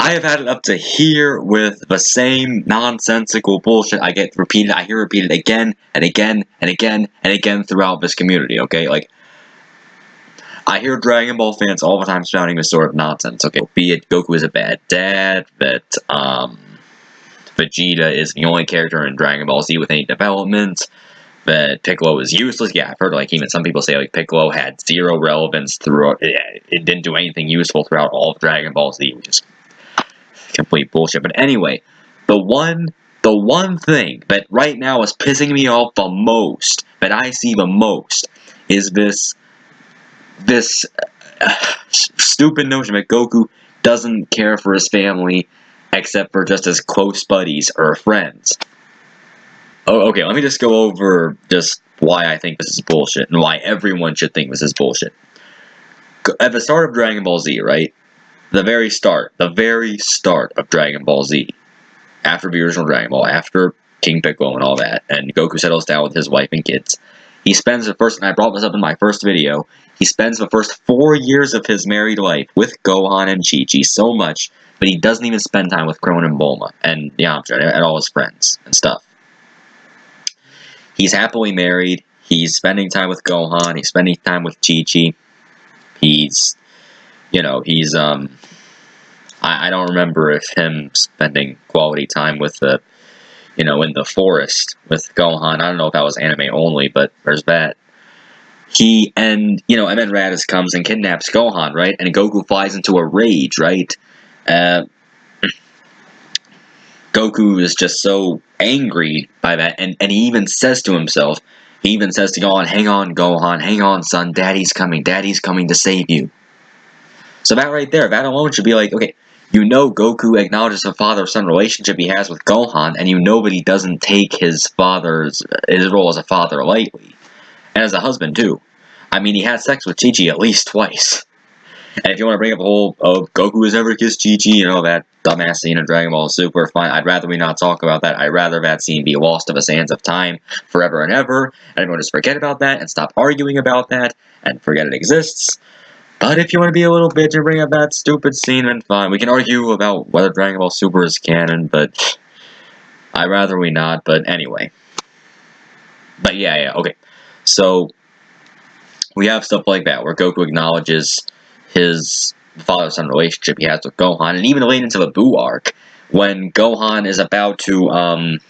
I have had it up to here with the same nonsensical bullshit I get repeated. I hear repeated again and again and again and again throughout this community, okay? Like, I hear Dragon Ball fans all the time spouting this sort of nonsense, okay? Be it Goku is a bad dad, that, Vegeta is the only character in Dragon Ball Z with any development, that Piccolo is useless. Yeah, I've heard, like, even some people say, like, Piccolo had zero relevance throughout, it didn't do anything useful throughout all of Dragon Ball Z, which is complete bullshit. But anyway, the one thing that right now is pissing me off the most, that I see the most, is this stupid notion that Goku doesn't care for his family except for just his close buddies or friends. Oh, okay, let me just go over just why I think this is bullshit, and why everyone should think this is bullshit. At the start of Dragon Ball Z, right? The very start of Dragon Ball Z, after the original Dragon Ball, after King Piccolo and all that, and Goku settles down with his wife and kids, he spends the first, and I brought this up in my first video, he spends the first 4 years of his married life with Gohan and Chi-Chi so much, but he doesn't even spend time with Krillin and Bulma, and Yamcha, and all his friends and stuff. He's happily married, he's spending time with Gohan, he's spending time with Chi-Chi, he's, I don't remember if him spending quality time with the, in the forest with Gohan, I don't know if that was anime only, but there's that. And then Raditz comes and kidnaps Gohan, right? And Goku flies into a rage, right? Goku is just so angry by that, and he even says to himself, he even says to Gohan, "Hang on, Gohan, hang on, son, Daddy's coming to save you." So that right there, that alone should be like, okay, Goku acknowledges the father-son relationship he has with Gohan, and that he doesn't take his role as a father lightly. And as a husband, too. I mean, he had sex with Chi-Chi at least twice. And if you want to bring up the whole, Goku has never kissed Chi-Chi, that dumbass scene in Dragon Ball Super, fine, I'd rather we not talk about that. I'd rather that scene be lost to the sands of time forever and ever, and everyone just forget about that, and stop arguing about that, and forget it exists. But if you want to be a little bitch and bring up that stupid scene, then fine. We can argue about whether Dragon Ball Super is canon, but I'd rather we not, but anyway. But yeah, okay. So, we have stuff like that, where Goku acknowledges his father-son relationship he has with Gohan, and even late into the Buu arc, when Gohan is about to, and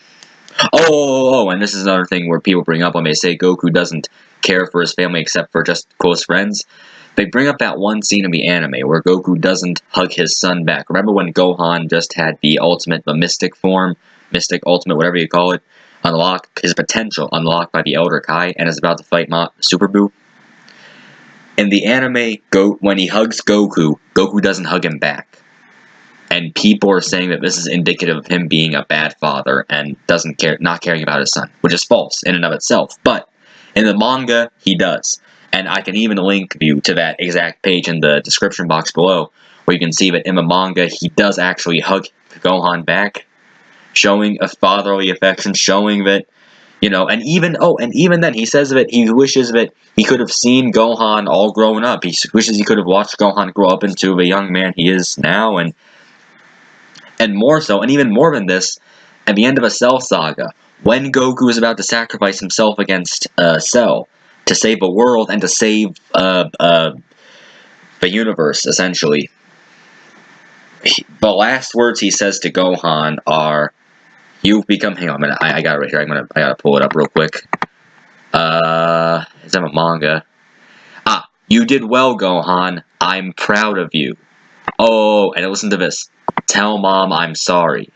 this is another thing where people bring up when they say Goku doesn't care for his family except for just close friends. They bring up that one scene in the anime where Goku doesn't hug his son back. Remember when Gohan just had the mystic form, mystic ultimate, whatever you call it, his potential unlocked by the Elder Kai, and is about to fight Super Buu? In the anime, when he hugs Goku, Goku doesn't hug him back. And people are saying that this is indicative of him being a bad father and not caring about his son, which is false in and of itself. But in the manga, he does. And I can even link you to that exact page in the description box below, where you can see that in the manga, he does actually hug Gohan back, showing a fatherly affection, showing that, and even then, he says that he wishes that he could have seen Gohan all grown up. He wishes he could have watched Gohan grow up into the young man he is now, and more so, and even more than this, at the end of a Cell saga, when Goku is about to sacrifice himself against Cell to save the world and to save the universe, essentially, the last words he says to Gohan are, "You've become..." Hang on a minute. I got it right here. I gotta pull it up real quick. It's in a manga. "You did well, Gohan. I'm proud of you." Oh, and listen to this. "Tell Mom I'm sorry."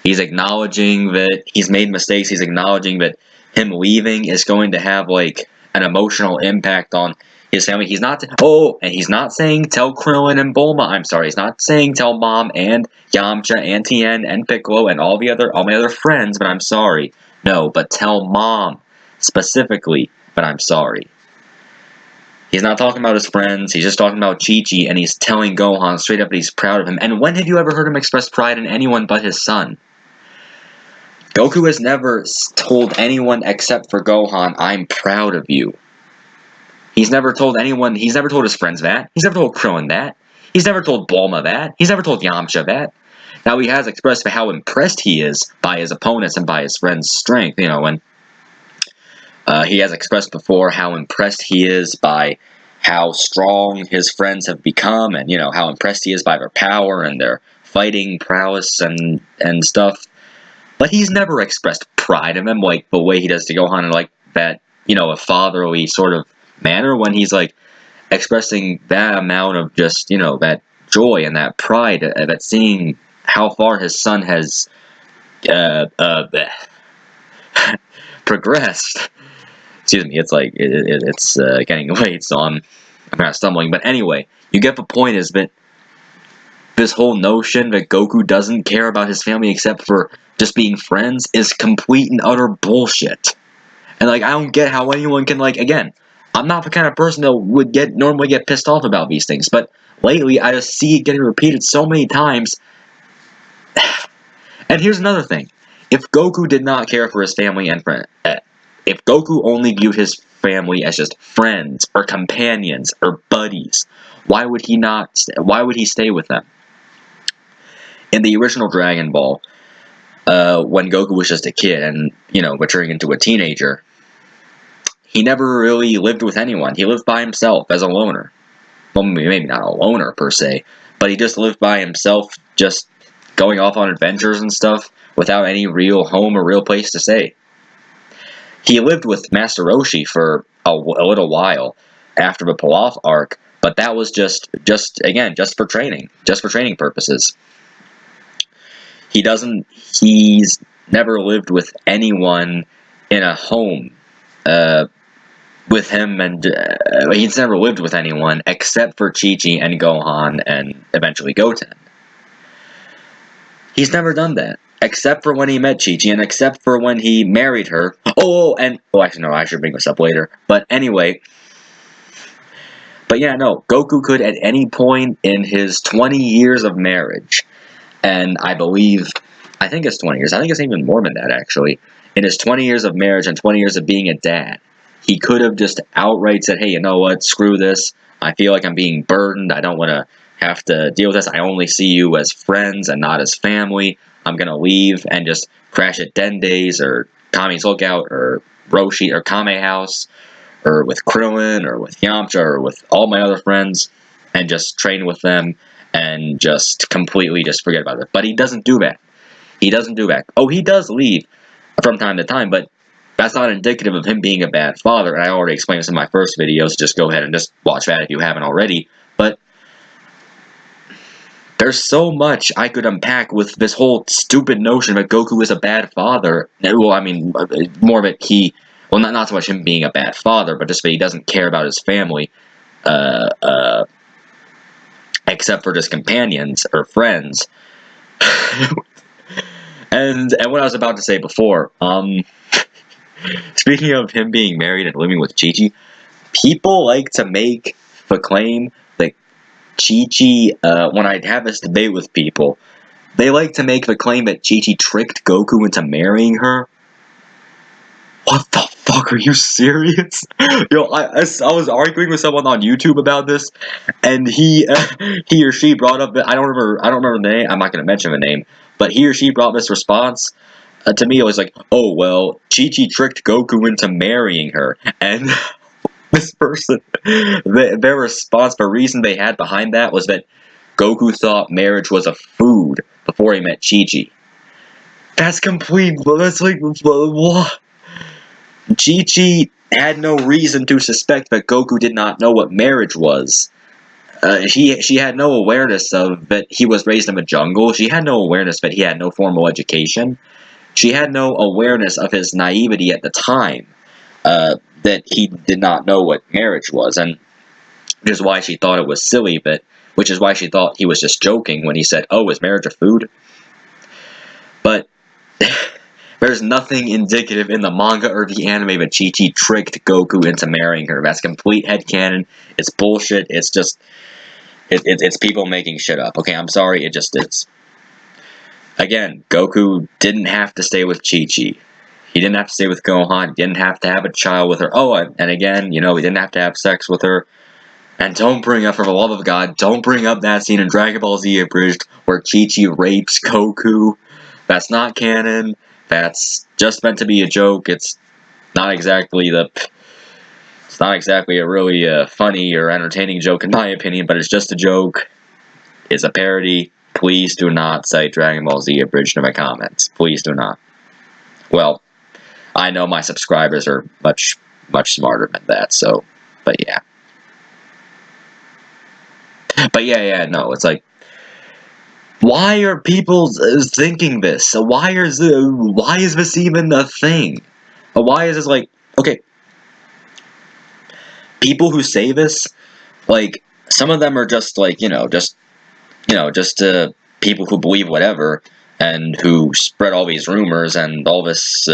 He's acknowledging that he's made mistakes. He's acknowledging that him leaving is going to have, like, an emotional impact on his family. He's not, and he's not saying tell Krillin and Bulma I'm sorry. He's not saying tell Mom and Yamcha and Tien and Piccolo and all my other friends, but I'm sorry. No, but tell Mom specifically, but I'm sorry. He's not talking about his friends. He's just talking about Chi-Chi, and he's telling Gohan straight up that he's proud of him. And when have you ever heard him express pride in anyone but his son? Goku has never told anyone except for Gohan, "I'm proud of you." He's never told anyone, he's never told his friends that. He's never told Krillin that. He's never told Bulma that. He's never told Yamcha that. Now, he has expressed how impressed he is by his opponents and by his friend's strength. You know, when he has expressed before how impressed he is by how strong his friends have become, and, you know, how impressed he is by their power and their fighting prowess and stuff. But he's never expressed pride in them like the way he does to Gohan in, like, that, you know, a fatherly sort of manner when he's, like, expressing that amount of just, you know, that joy and that pride that seeing how far his son has progressed. Excuse me, it's like, it's getting late, so I'm kind of stumbling. But anyway, you get the point, is that this whole notion that Goku doesn't care about his family except for just being friends is complete and utter bullshit. And, like, I don't get how anyone can, like, again, I'm not the kind of person that would normally get pissed off about these things, but lately I just see it getting repeated so many times. And here's another thing. If Goku did not care for his family and friends, if Goku only viewed his family as just friends or companions or buddies, why would he stay with them? In the original Dragon Ball, when Goku was just a kid and, you know, maturing into a teenager, he never really lived with anyone. He lived by himself as a loner. Well, maybe not a loner per se, but he just lived by himself, just going off on adventures and stuff without any real home or real place to stay. He lived with Master Roshi for a little while after the Pilaf arc, but that was just for training purposes. He's never lived with anyone in a home with him, and he's never lived with anyone except for Chi-Chi and Gohan and eventually Goten. He's never done that, except for when he met Chi-Chi and except for when he married her. Actually, no, I should bring this up later. But anyway, yeah, no, Goku could at any point in his 20 years of marriage, and I think it's 20 years, I think it's even more than that, actually, in his 20 years of marriage and 20 years of being a dad, he could have just outright said, hey, you know what, screw this, I feel like I'm being burdened, I don't want to have to deal with this, I only see you as friends and not as family, I'm going to leave and just crash at Dende's or Kami's Lookout or Roshi or Kame House or with Krillin or with Yamcha or with all my other friends and just train with them and just completely just forget about it. But he doesn't do that. He doesn't do that. Oh, he does leave from time to time, but that's not indicative of him being a bad father, and I already explained this in my first video, so just go ahead and just watch that if you haven't already. But there's so much I could unpack with this whole stupid notion that Goku is a bad father. Well, I mean, more of it not so much him being a bad father, but just that he doesn't care about his family, except for just companions or friends. and what I was about to say before, speaking of him being married and living with Chi-Chi, people like to make the claim that Chi-Chi, when I have this debate with people, they like to make the claim that Chi-Chi tricked Goku into marrying her. What the fuck, are you serious? Yo, I was arguing with someone on YouTube about this, and he or she brought up, I don't remember the name, I'm not going to mention the name, but he or she brought this response to me. It was like, oh, well, Chi-Chi tricked Goku into marrying her, and this person, their response, the reason they had behind that was that Goku thought marriage was a food before he met Chi-Chi. That's like, what? Chi-Chi had no reason to suspect that Goku did not know what marriage was. She had no awareness of that he was raised in the jungle. She had no awareness that he had no formal education. She had no awareness of his naivety at the time, that he did not know what marriage was, and which is why she thought it was silly, which is why she thought he was just joking when he said, oh, is marriage a food? But there's nothing indicative in the manga or the anime that Chi-Chi tricked Goku into marrying her. That's complete headcanon. It's bullshit. It's just, it's people making shit up. Okay, I'm sorry, it just is. Again, Goku didn't have to stay with Chi-Chi. He didn't have to stay with Gohan. He didn't have to have a child with her. Oh, and again, you know, he didn't have to have sex with her. And don't bring up, for the love of God, don't bring up that scene in Dragon Ball Z Abridged where Chi-Chi rapes Goku. That's not canon. That's just meant to be a joke. It's not exactly a really funny or entertaining joke in my opinion, but it's just a joke. It's a parody. Please do not cite Dragon Ball Z Abridged in my comments. Please do not. Well, I know my subscribers are much smarter than that, so, but yeah. But yeah, no, it's like, why are people thinking this? Why is this even a thing? Why is this like, okay, people who say this, like, some of them are just like, just people who believe whatever and who spread all these rumors and all this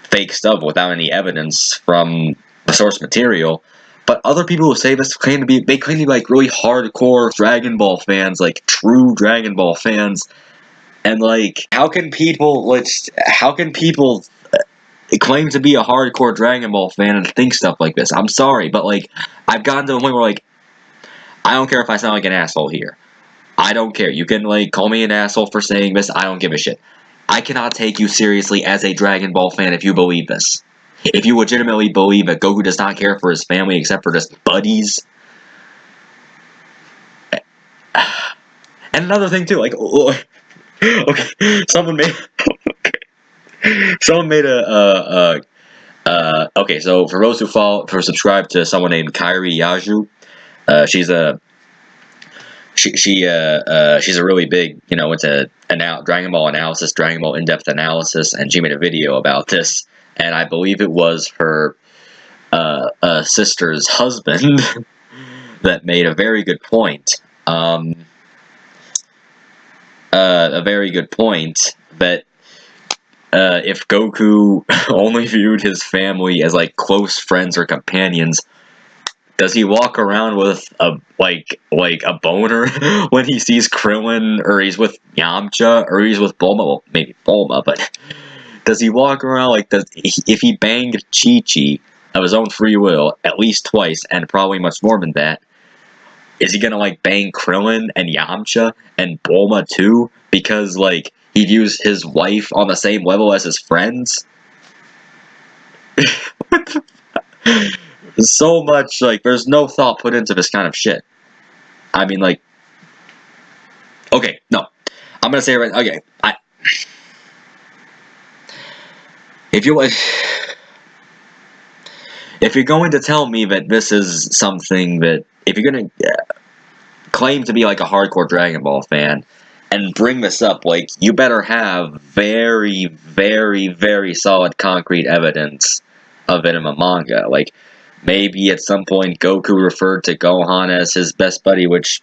fake stuff without any evidence from the source material. But other people who say this claim to be like really hardcore Dragon Ball fans, like true Dragon Ball fans. And like, how can people claim to be a hardcore Dragon Ball fan and think stuff like this? I'm sorry, but like, I've gotten to the point where like, I don't care if I sound like an asshole here. I don't care. You can like call me an asshole for saying this. I don't give a shit. I cannot take you seriously as a Dragon Ball fan if you believe this. If you legitimately believe that Goku does not care for his family except for just buddies. And another thing too, like, okay, someone made okay, so for those who subscribe to someone named Kairi Yaju, she's a she's a really big, into Dragon Ball analysis, Dragon Ball in-depth analysis, and she made a video about this, and I believe it was her sister's husband that made a very good point. A very good point that if Goku only viewed his family as like close friends or companions, does he walk around with a a boner when he sees Krillin, or he's with Yamcha, or he's with Bulma? Well, maybe Bulma, but does he walk around like if he banged Chi-Chi of his own free will at least twice, and probably much more than that, is he gonna like bang Krillin and Yamcha and Bulma too? Because like he views his wife on the same level as his friends? What the fuck? So much, like, there's no thought put into this kind of shit. I mean, like, okay, no. I'm gonna say it right, okay, if you're going to tell me that this is something that, if you're gonna claim to be like a hardcore Dragon Ball fan, and bring this up, like, you better have very, very, very solid concrete evidence of it in a manga. Like, maybe at some point Goku referred to Gohan as his best buddy, which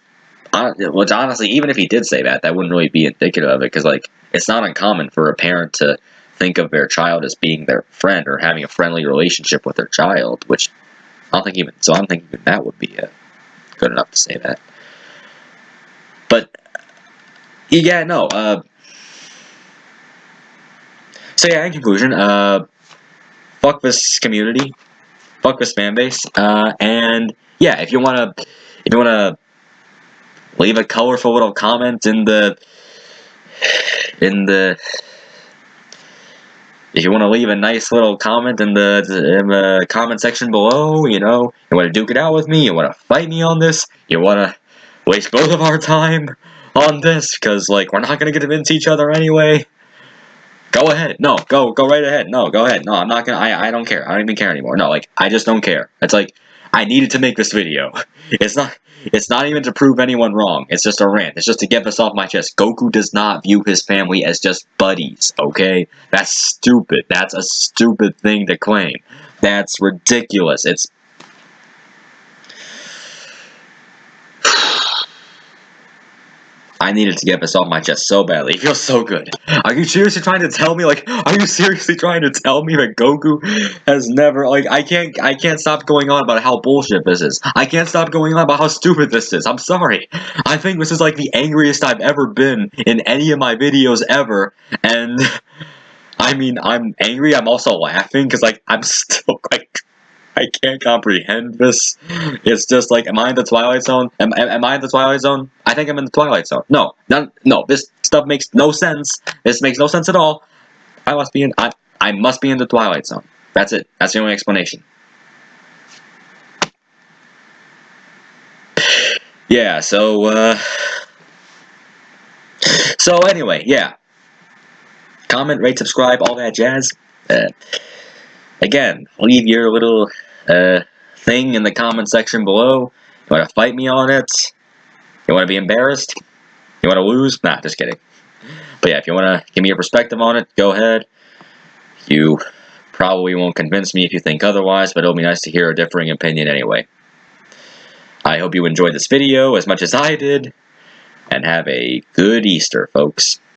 honestly, even if he did say that, that wouldn't really be indicative of it, because like, it's not uncommon for a parent to think of their child as being their friend or having a friendly relationship with their child, which I don't think even that would be good enough to say that. But yeah, no. So yeah, in conclusion, fuck this community. Fuck this fanbase, and yeah, if you wanna leave a colorful little comment if you want to leave a nice little comment in the comment section below, you want to duke it out with me, you want to fight me on this, you want to waste both of our time on this, because like, we're not gonna get into each other anyway. Go ahead. No, go right ahead. No, go ahead. No, I'm not gonna, I don't care. I don't even care anymore. No, like, I just don't care. It's like, I needed to make this video. It's not even to prove anyone wrong. It's just a rant. It's just to get this off my chest. Goku does not view his family as just buddies, okay? That's stupid. That's a stupid thing to claim. That's ridiculous. It's... I needed to get this off my chest so badly. It feels so good. Are you seriously trying to tell me, like, are you seriously trying to tell me that Goku has never, like, I can't stop going on about how bullshit this is. I can't stop going on about how stupid this is. I'm sorry. I think this is, like, the angriest I've ever been in any of my videos ever, and, I mean, I'm angry, I'm also laughing, because, like, I'm still, like, I can't comprehend this. It's just like, am I in the Twilight Zone? Am I in the Twilight Zone? I think I'm in the Twilight Zone. No, no. This stuff makes no sense. This makes no sense at all. I must be in the Twilight Zone. That's it. That's the only explanation. Yeah. So anyway, yeah. Comment, rate, subscribe, all that jazz. Again, leave your little thing in the comment section below. You want to fight me on it? You want to be embarrassed? You want to lose? Nah, just kidding. But yeah, if you want to give me your perspective on it, go ahead. You probably won't convince me if you think otherwise, but it'll be nice to hear a differing opinion anyway. I hope you enjoyed this video as much as I did, and have a good Easter, folks.